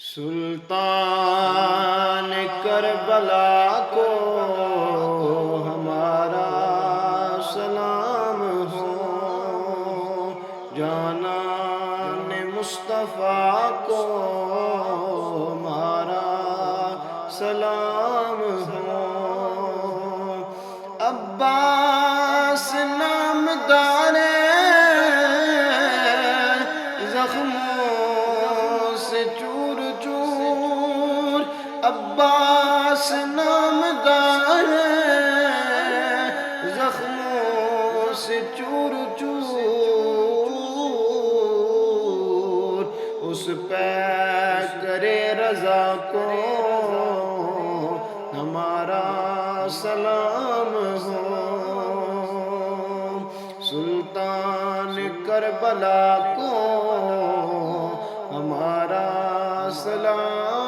سلطان کربلا کو ہمارا سلام ہو، جانان مصطفیٰ کو ہمارا سلام ہو۔ عباس نامدار زخموں سے چور چور، عباس نامدار زخموں سے چور چور، اس پہ کرے رضا کو ہمارا سلام ہو۔ سلطان کربلا کو ہمارا سلام